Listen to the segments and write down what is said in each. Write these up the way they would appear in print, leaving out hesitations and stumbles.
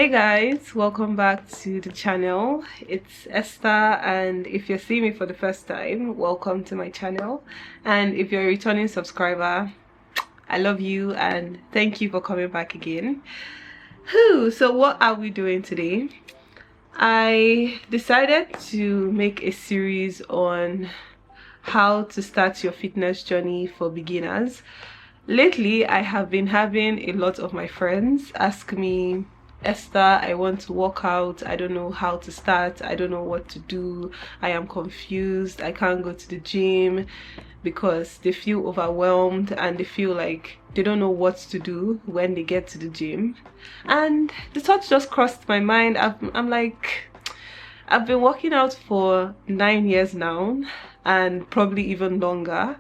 Hey guys, welcome back to the channel. It's Esther, and if you're seeing me for the first time, welcome to my channel. And if you're a returning subscriber, I love you and thank you for coming back again. So what are we doing today? I decided to make a series on how to start your fitness journey for beginners. Lately, I have been having a lot of my friends ask me, Esther, I want to work out, I don't know how to start, I don't know what to do, I am confused, I can't go to the gym, because they feel overwhelmed and they feel like they don't know what to do when they get to the gym. And the thought just crossed my mind. I'm like, I've been working out for 9 years now, and probably even longer,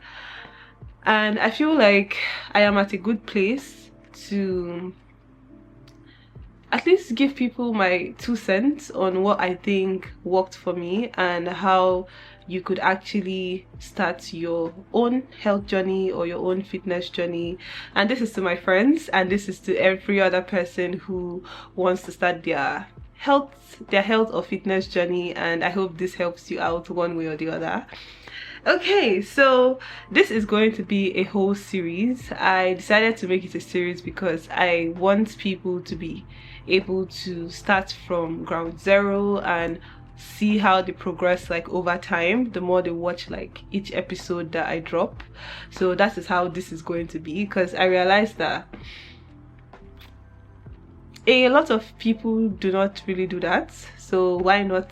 and I feel like I am at a good place to at least give people my 2 cents on what I think worked for me and how you could actually start your own health journey or your own fitness journey. And this is to my friends, and this is to every other person who wants to start their health or fitness journey, and I hope this helps you out one way or the other. Okay, so this is going to be a whole series. I decided to make it a series because I want people to be able to start from ground zero and see how they progress like over time, the more they watch like each episode that I drop. So that is how this is going to be, because I realized that a lot of people do not really do that, so why not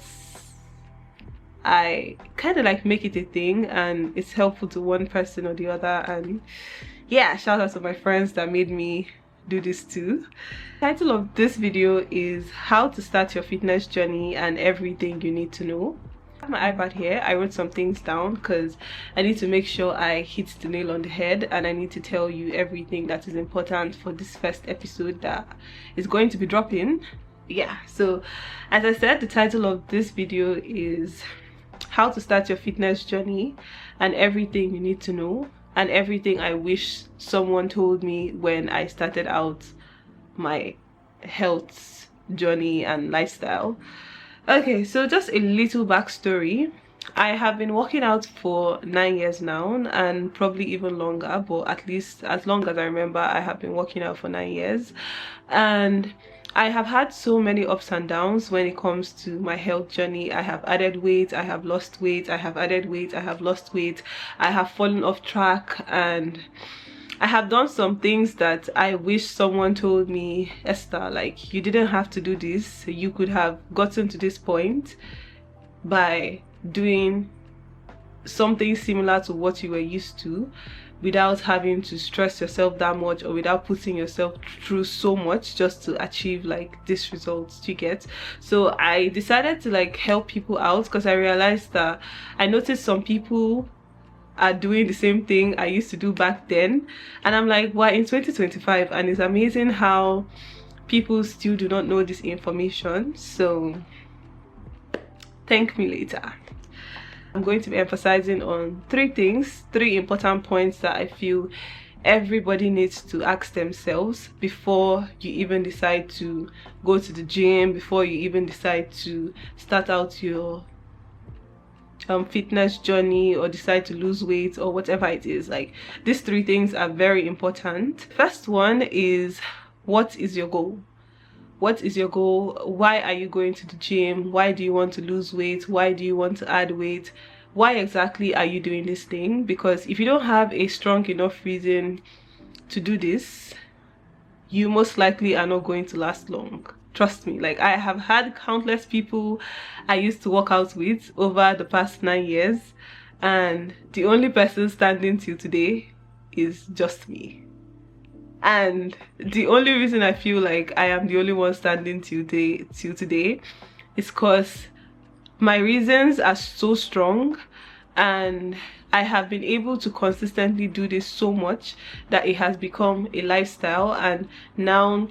I kind of like make it a thing, and it's helpful to one person or the other. And yeah, shout out to my friends that made me do this too. The title of this video is how to start your fitness journey and everything you need to know. I have my iPad here. I wrote some things down because I need to make sure I hit the nail on the head, and I need to tell you everything that is important for this first episode that is going to be dropping. Yeah, so as I said, the title of this video is how to start your fitness journey and everything you need to know, and everything I wish someone told me when I started out my health journey and lifestyle. Okay, so just a little backstory. I have been working out for 9 years now, and probably even longer, but at least as long as I remember, I have been working out for 9 years. And I have had so many ups and downs when it comes to my health journey. I have added weight, I have lost weight, I have added weight, I have lost weight, I have fallen off track, and I have done some things that I wish someone told me, Esther, like, you didn't have to do this. You could have gotten to this point by doing something similar to what you were used to, without having to stress yourself that much, or without putting yourself through so much just to achieve like this result you get. So I decided to like help people out, because I realized that I noticed some people are doing the same thing I used to do back then, and I'm like, why in 2025? And it's amazing how people still do not know this information. So thank me later. I'm going to be emphasizing on 3 things, 3 important points that I feel everybody needs to ask themselves before you even decide to go to the gym, before you even decide to start out your fitness journey, or decide to lose weight, or whatever it is. Like, these 3 things are very important. First one is, what is your goal? What is your goal? Why are you going to the gym? Why do you want to lose weight? Why do you want to add weight? Why exactly are you doing this thing? Because if you don't have a strong enough reason to do this, you most likely are not going to last long. Trust me, like, I have had countless people I used to work out with over the past 9 years, and the only person standing till today is just me. And the only reason I feel like I am the only one standing till today is because my reasons are so strong, and I have been able to consistently do this so much that it has become a lifestyle, and now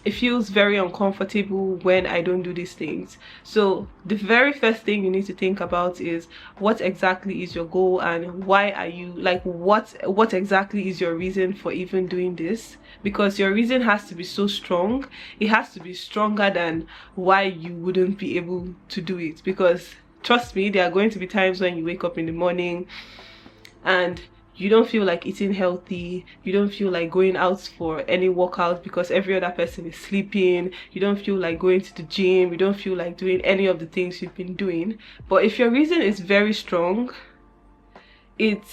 it feels very uncomfortable when I don't do these things. So the very first thing you need to think about is, what exactly is your goal, and why are you, like, what exactly is your reason for even doing this? Because your reason has to be so strong. It has to be stronger than why you wouldn't be able to do it. Because trust me, there are going to be times when you wake up in the morning and you don't feel like eating healthy, you don't feel like going out for any workout because every other person is sleeping, you don't feel like going to the gym, you don't feel like doing any of the things you've been doing. But if your reason is very strong, it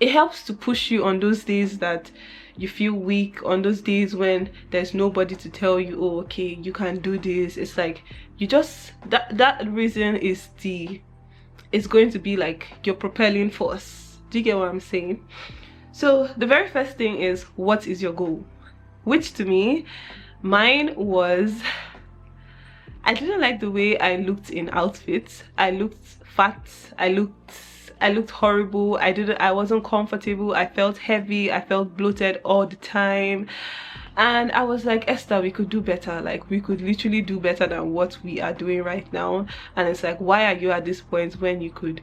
helps to push you on those days that you feel weak, on those days when there's nobody to tell you, oh, okay, you can do this. It's like you just, that reason is it's going to be like your propelling force. Do you get what I'm saying? So the very first thing is, what is your goal? Which to me, mine was, I didn't like the way I looked in outfits. I looked fat, I looked horrible. I wasn't comfortable. I felt heavy, I felt bloated all the time. And I was like, Esther, we could do better. Like, we could literally do better than what we are doing right now. And it's like, why are you at this point when you could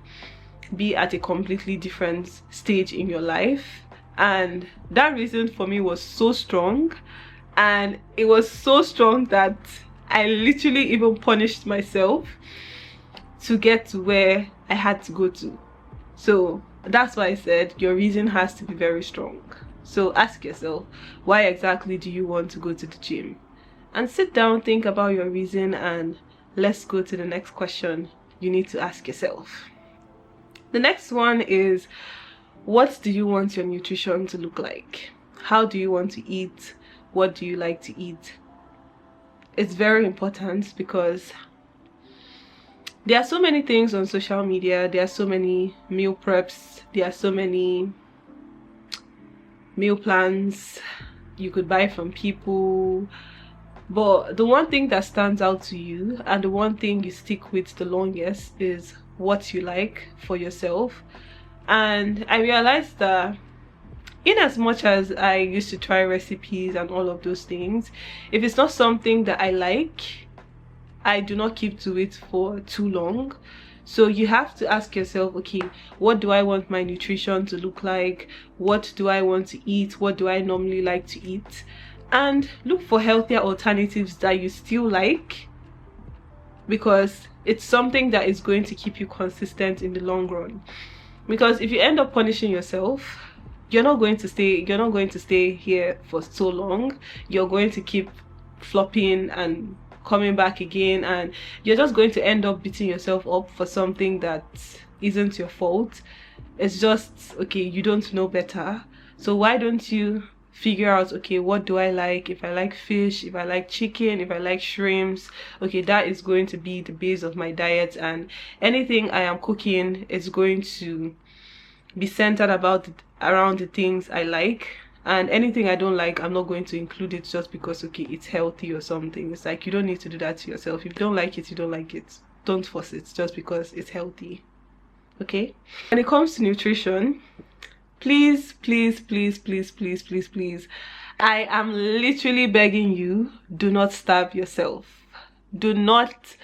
be at a completely different stage in your life? And that reason for me was so strong, and it was so strong that I literally even punished myself to get to where I had to go to. So that's why I said your reason has to be very strong. So ask yourself, why exactly do you want to go to the gym? And sit down, think about your reason, and let's go to the next question you need to ask yourself. The next one is, what do you want your nutrition to look like? How do you want to eat? What do you like to eat? It's very important because there are so many things on social media. There are so many meal preps. There are so many meal plans you could buy from people. But the one thing that stands out to you, and the one thing you stick with the longest, is what you like for yourself. And I realized that in as much as I used to try recipes and all of those things, if it's not something that I like, I do not keep to it for too long. So you have to ask yourself, okay, what do I want my nutrition to look like? What do I want to eat? What do I normally like to eat? And look for healthier alternatives that you still like, because it's something that is going to keep you consistent in the long run. Because if you end up punishing yourself, you're not going to stay here for so long. You're going to keep flopping and coming back again, and you're just going to end up beating yourself up for something that isn't your fault. It's just, okay, you don't know better. So why don't you figure out, okay, what do I like? If I like fish, if I like chicken, if I like shrimps, okay, that is going to be the base of my diet, and anything I am cooking is going to be centered around the things I like. And anything I don't like, I'm not going to include it just because, okay, it's healthy or something. It's like, you don't need to do that to yourself. If you don't like it, you don't like it. Don't force it just because it's healthy. Okay? When it comes to nutrition, please, please, please, please, please, please, please, I am literally begging you, do not starve yourself. Do not.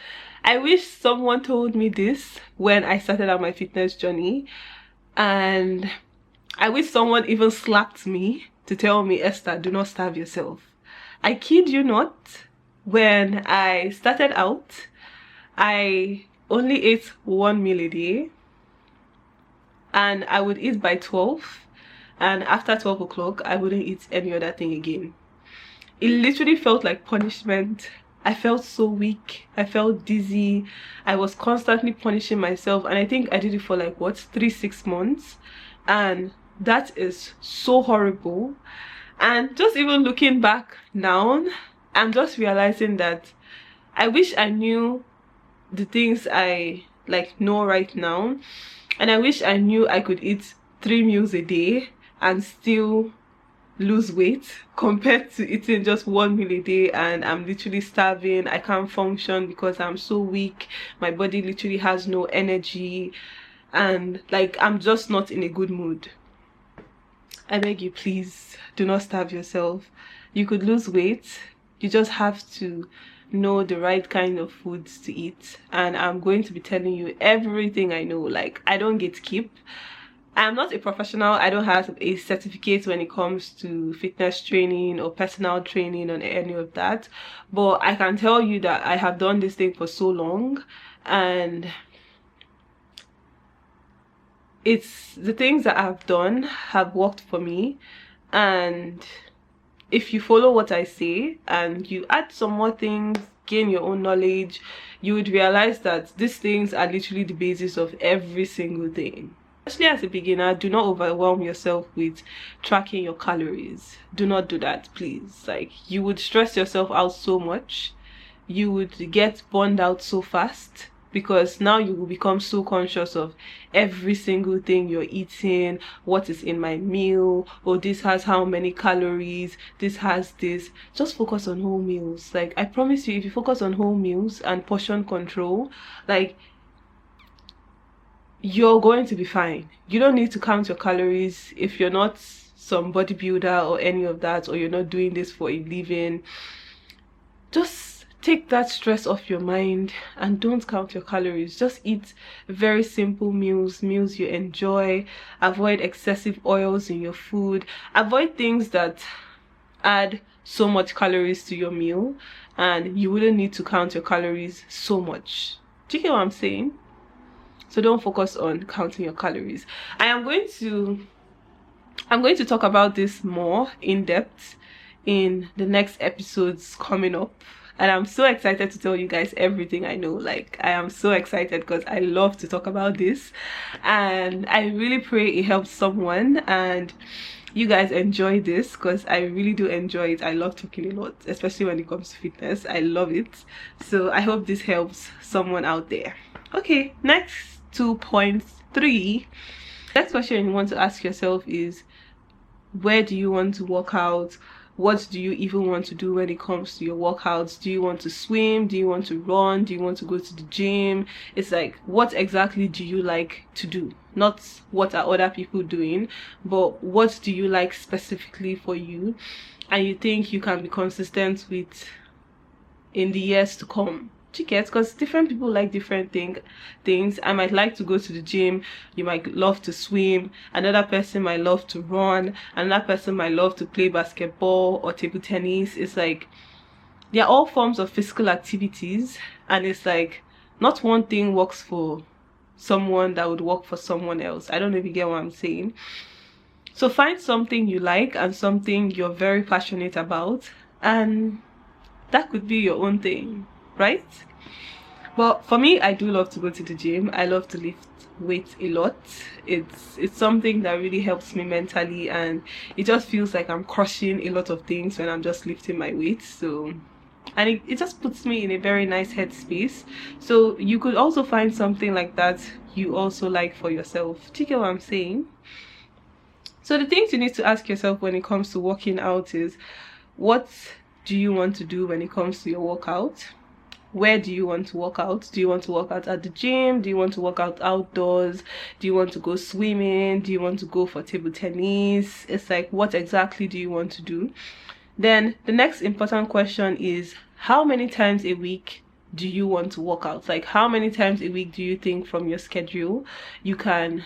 I wish someone told me this when I started out my fitness journey, and I wish someone even slapped me to tell me, Esther, do not starve yourself. I kid you not, when I started out, I only ate 1 meal a day, and I would eat by 12, and after 12 o'clock, I wouldn't eat any other thing again. It literally felt like punishment. I felt so weak. I felt dizzy. I was constantly punishing myself, and I think I did it for like, what, 3-6 months, and that is so horrible. And just even looking back now, I'm just realizing that I wish I knew the things I like know right now, and I wish I knew I could eat 3 meals a day and still lose weight, compared to eating just 1 meal a day and I'm literally starving. I can't function because I'm so weak. My body literally has no energy, and like, I'm just not in a good mood. I beg you, please do not starve yourself. You could lose weight, You just have to know the right kind of foods to eat, and I'm going to be telling you everything I know. Like, I don't gatekeep. I'm not a professional. I don't have a certificate when it comes to fitness training or personal training or any of that, but I can tell you that I have done this thing for so long, and it's the things that I've done have worked for me. And if you follow what I say and you add some more things, gain your own knowledge, you would realize that these things are literally the basis of every single thing. Especially as a beginner, do not overwhelm yourself with tracking your calories. Do not do that, please. Like, you would stress yourself out so much. You would get burned out so fast, because now you will become so conscious of every single thing you're eating. What is in my meal? Oh, this has how many calories, this has this. Just focus on whole meals. Like, I promise you, if you focus on whole meals and portion control, like, you're going to be fine. You don't need to count your calories if you're not some bodybuilder or any of that, or you're not doing this for a living. Just take that stress off your mind and don't count your calories. Just eat very simple meals you enjoy. Avoid excessive oils in your food. Avoid things that add so much calories to your meal, and you wouldn't need to count your calories so much. Do you get what I'm saying? So don't focus on counting your calories. I'm going to talk about this more in depth in the next episodes coming up. And I'm so excited to tell you guys everything I know. Like, I am so excited because I love to talk about this. And I really pray it helps someone and you guys enjoy this, because I really do enjoy it. I love talking a lot, especially when it comes to fitness. I love it. So I hope this helps someone out there. Okay, next to point 3. Next question you want to ask yourself is, where do you want to work out? What do you even want to do when it comes to your workouts? Do you want to swim? Do you want to run? Do you want to go to the gym? It's like, what exactly do you like to do? Not what are other people doing, but what do you like specifically for you, and you think you can be consistent with in the years to come? Because different people like different things. I might like to go to the gym, you might love to swim, another person might love to run, another person might love to play basketball or table tennis. It's like, they're all forms of physical activities, and it's like, not one thing works for someone that would work for someone else. I don't know if you get what I'm saying. So find something you like and something you're very passionate about, and that could be your own thing, right? But for me, I do love to go to the gym. I love to lift weights a lot. It's something that really helps me mentally, and it just feels like I'm crushing a lot of things when I'm just lifting my weights. So, and it just puts me in a very nice headspace. So you could also find something like that you also like for yourself. Do you get what I'm saying? So the things you need to ask yourself when it comes to working out is, what do you want to do when it comes to your workout? Where do you want to work out? Do you want to work out at the gym? Do you want to work out outdoors? Do you want to go swimming? Do you want to go for table tennis? It's like, what exactly do you want to do? Then the next important question is, how many times a week do you want to work out? Like, how many times a week do you think from your schedule you can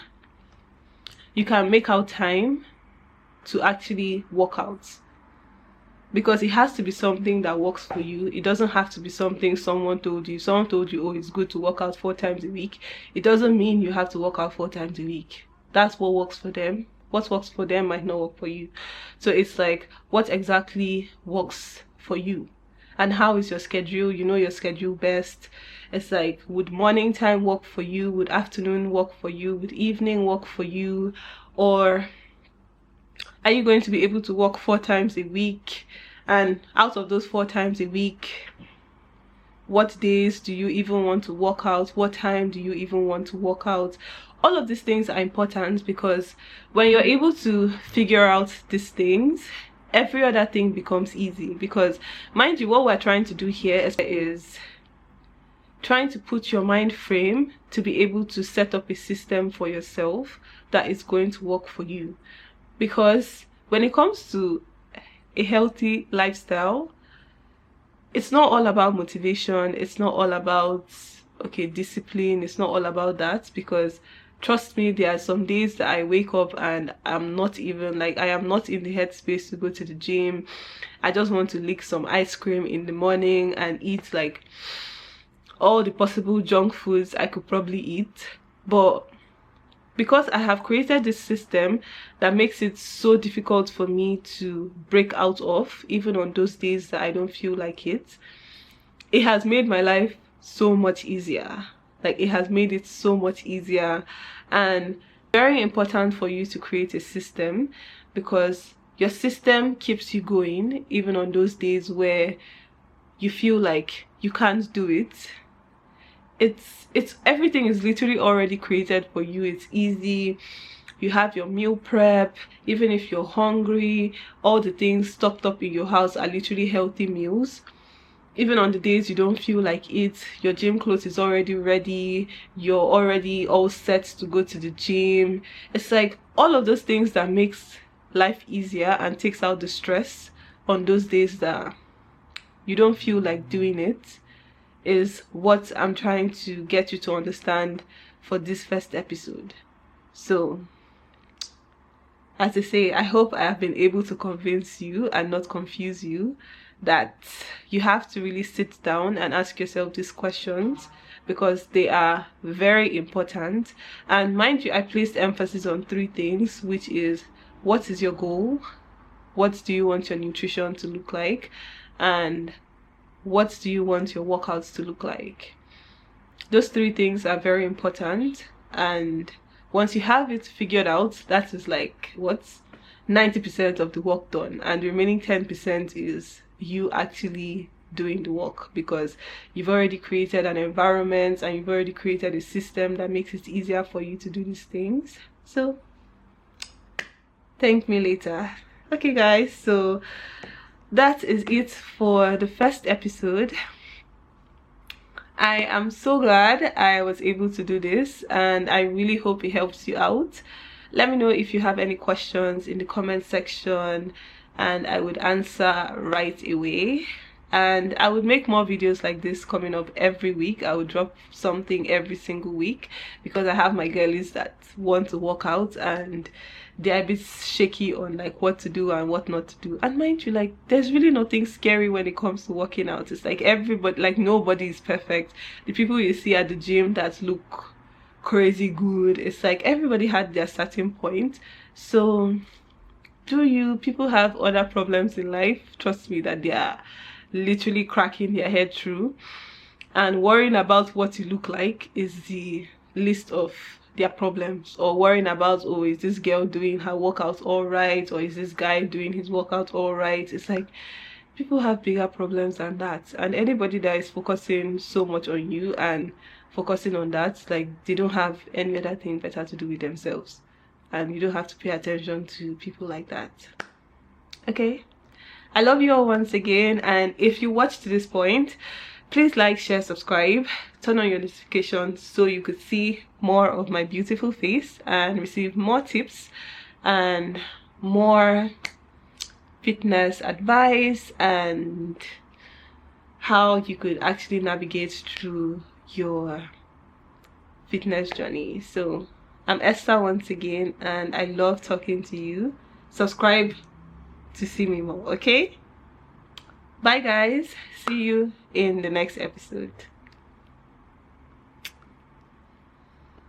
make out time to actually work out? Because it has to be something that works for you. It doesn't have to be something someone told you. Someone told you, oh, it's good to work out 4 times a week. It doesn't mean you have to work out 4 times a week. That's what works for them. What works for them might not work for you. So it's like, what exactly works for you? And how is your schedule? You know your schedule best. It's like, would morning time work for you? Would afternoon work for you? Would evening work for you? Or are you going to be able to work 4 times a week? And out of those 4 times a week, what days do you even want to work out? What time do you even want to work out? All of these things are important, because when you're able to figure out these things, every other thing becomes easy. Because mind you, what we're trying to do here is trying to put your mind frame to be able to set up a system for yourself that is going to work for you. Because when it comes to a healthy lifestyle, it's not all about motivation, it's not all about discipline, it's not all about that, because trust me, there are some days that I wake up and I'm not even like, I am not in the headspace to go to the gym. I just want to lick some ice cream in the morning and eat like all the possible junk foods I could probably eat. But because I have created this system that makes it so difficult for me to break out of, even on those days that I don't feel like it, it has made my life so much easier. Like, it has made it so much easier. And very important for you to create a system, because your system keeps you going even on those days where you feel like you can't do it. It's everything is literally already created for you. It's easy. You have your meal prep. Even if you're hungry, all the things stocked up in your house are literally healthy meals. Even on the days you don't feel like it, your gym clothes is already ready, you're already all set to go to the gym. It's like all of those things that makes life easier and takes out the stress on those days that you don't feel like doing it, is what I'm trying to get you to understand for this first episode. So, as I say, I hope I have been able to convince you and not confuse you that you have to really sit down and ask yourself these questions, because they are very important. And mind you, I placed emphasis on 3 things, which is, what is your goal, what do you want your nutrition to look like, and what do you want your workouts to look like. Those 3 things are very important, and once you have it figured out, that is like what's 90% of the work done, and the remaining 10% is you actually doing the work, because you've already created an environment and you've already created a system that makes it easier for you to do these things. So thank me later. Okay guys, so that is it for the first episode. I am so glad I was able to do this, and I really hope it helps you out. Let me know if you have any questions in the comment section, and I would answer right away. And I would make more videos like this coming up every week. I would drop something every single week, because I have my girlies that want to work out and they're a bit shaky on like what to do and what not to do. And mind you, like, there's really nothing scary when it comes to working out. It's like everybody, like, nobody is perfect. The people you see at the gym that look crazy good, it's like everybody had their starting point. So people have other problems in life, trust me, that they are literally cracking their head through, and worrying about what you look like is the least of their problems. Or worrying about, oh, is this girl doing her workout all right, or is this guy doing his workout all right. It's like people have bigger problems than that, and anybody that is focusing so much on you and focusing on that, like, they don't have any other thing better to do with themselves, and you don't have to pay attention to people like that. Okay, I love you all once again, and if you watched to this point, please like, share, subscribe, turn on your notifications so you could see more of my beautiful face and receive more tips and more fitness advice and how you could actually navigate through your fitness journey. So I'm Esther once again, and I love talking to you. Subscribe to see me more, okay? Bye guys, see you in the next episode.